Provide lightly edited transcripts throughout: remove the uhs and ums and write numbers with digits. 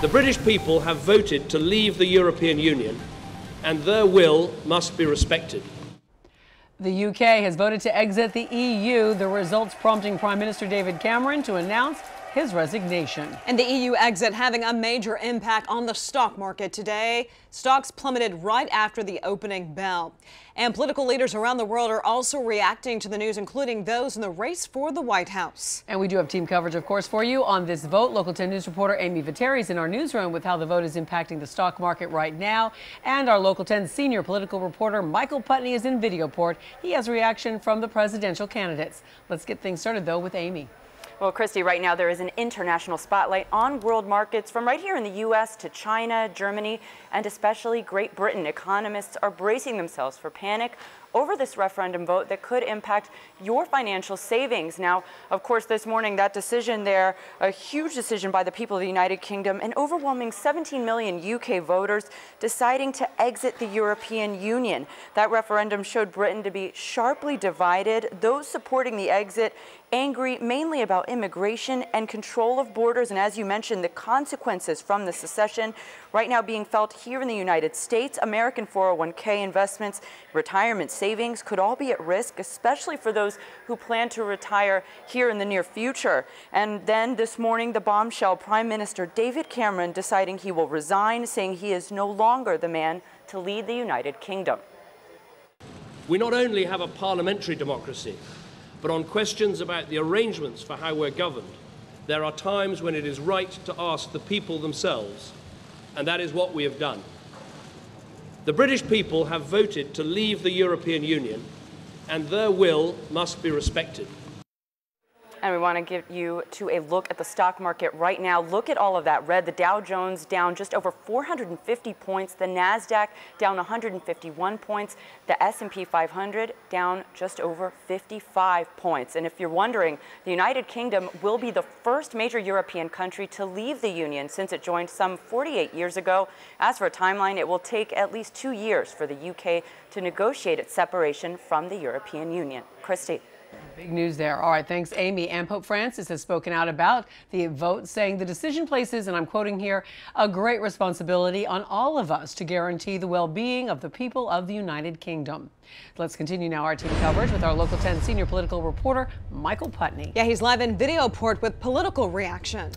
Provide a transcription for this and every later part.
The British people have voted to leave the European Union, and their will must be respected. The UK has voted to exit the EU, the results prompting Prime Minister David Cameron to announce his resignation. And the EU exit having a major impact on the stock market today. Stocks plummeted right after the opening bell. And political leaders around the world are also reacting to the news, including those in the race for the White House. And we do have team coverage, of course, for you on this vote. Local 10 News reporter Amy Viteri is in our newsroom with how the vote is impacting the stock market right now. And our Local 10 senior political reporter Michael Putney is in Videoport. He has reaction from the presidential candidates. Let's get things started, though, with Amy. Well, Christy, right now there is an international spotlight on world markets from right here in the U.S. to China, Germany, and especially Great Britain. Economists are bracing themselves for panic over this referendum vote that could impact your financial savings. Now, of course, this morning, that decision there, a huge decision by the people of the United Kingdom, an overwhelming 17 million UK voters deciding to exit the European Union. That referendum showed Britain to be sharply divided. Those supporting the exit angry mainly about immigration and control of borders, and as you mentioned, the consequences from the secession right now being felt here in the United States. American 401k investments, retirement savings could all be at risk, especially for those who plan to retire here in the near future. And then this morning, the bombshell, Prime Minister David Cameron deciding he will resign, saying he is no longer the man to lead the United Kingdom. We not only have a parliamentary democracy, but on questions about the arrangements for how we're governed, there are times when it is right to ask the people themselves, and that is what we have done. The British people have voted to leave the European Union, and their will must be respected. And we want to give you to a look at the stock market right now. Look at all of that red. The Dow Jones down just over 450 points. The NASDAQ down 151 points. The S&P 500 down just over 55 points. And if you're wondering, the United Kingdom will be the first major European country to leave the Union since it joined some 48 years ago. As for a timeline, it will take at least 2 years for the UK to negotiate its separation from the European Union. Christy. Big news there. All right, thanks, Amy. And Pope Francis has spoken out about the vote, saying the decision places, and I'm quoting here, a great responsibility on all of us to guarantee the well-being of the people of the United Kingdom. Let's continue now our team coverage with our Local 10 senior political reporter, Michael Putney. Yeah, he's live in Videoport with political reaction.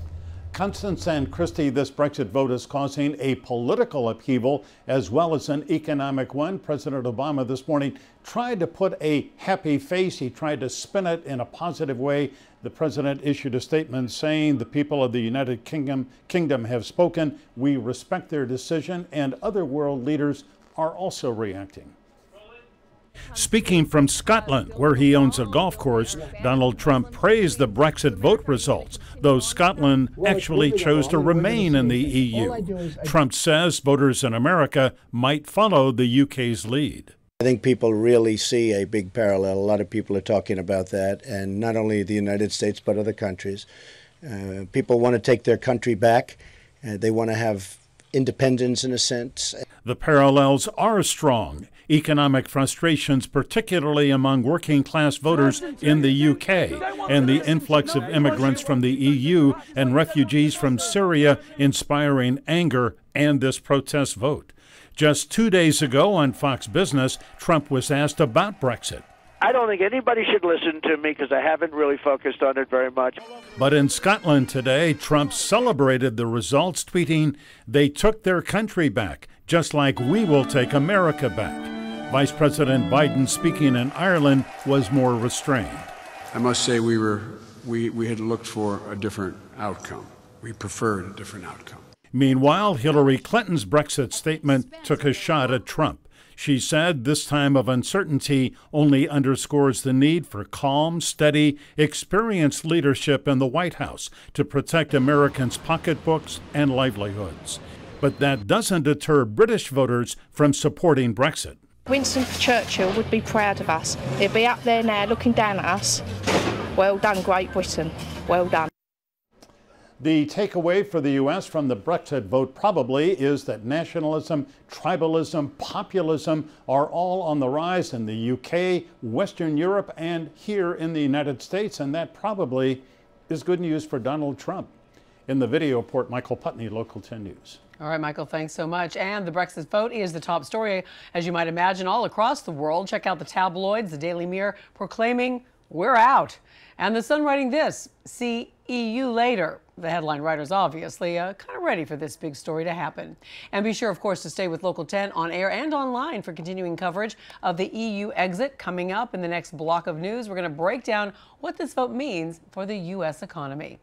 Constance and Christie, this Brexit vote is causing a political upheaval as well as an economic one. President Obama this morning tried to put a happy face. He tried to spin it in a positive way. The president issued a statement saying the people of the United Kingdom have spoken. We respect their decision, and other world leaders are also reacting. Speaking from Scotland, where he owns a golf course, Donald Trump praised the Brexit vote results, though Scotland actually chose to remain in the EU. Trump says voters in America might follow the UK's lead. I think people really see a big parallel. A lot of people are talking about that, and not only the United States, but other countries. People want to take their country back. They want to have independence in a sense. The parallels are strong. Economic frustrations, particularly among working-class voters in the UK, and the influx of immigrants from the EU and refugees from Syria inspiring anger and this protest vote. Just 2 days ago on Fox Business, Trump was asked about Brexit. I don't think anybody should listen to me because I haven't really focused on it very much. But in Scotland today, Trump celebrated the results, tweeting, "They took their country back, just like we will take America back." Vice President Biden, speaking in Ireland, was more restrained. I must say we had looked for a different outcome. We preferred a different outcome. Meanwhile, Hillary Clinton's Brexit statement took a shot at Trump. She said this time of uncertainty only underscores the need for calm, steady, experienced leadership in the White House to protect Americans' pocketbooks and livelihoods. But that doesn't deter British voters from supporting Brexit. Winston Churchill would be proud of us. He'd be up there now looking down at us. Well done, Great Britain. Well done. The takeaway for the U.S. from the Brexit vote probably is that nationalism, tribalism, populism are all on the rise in the UK, Western Europe, and here in the United States, and that probably is good news for Donald Trump. In the video report, Michael Putney, Local 10 News. All right, Michael, thanks so much. And the Brexit vote is the top story, as you might imagine, all across the world. Check out the tabloids, the Daily Mirror proclaiming we're out. And the Sun writing this, see EU later. The headline writers obviously kind of ready for this big story to happen. And be sure, of course, to stay with Local 10 on air and online for continuing coverage of the EU exit. Coming up in the next block of news, we're going to break down what this vote means for the U.S. economy.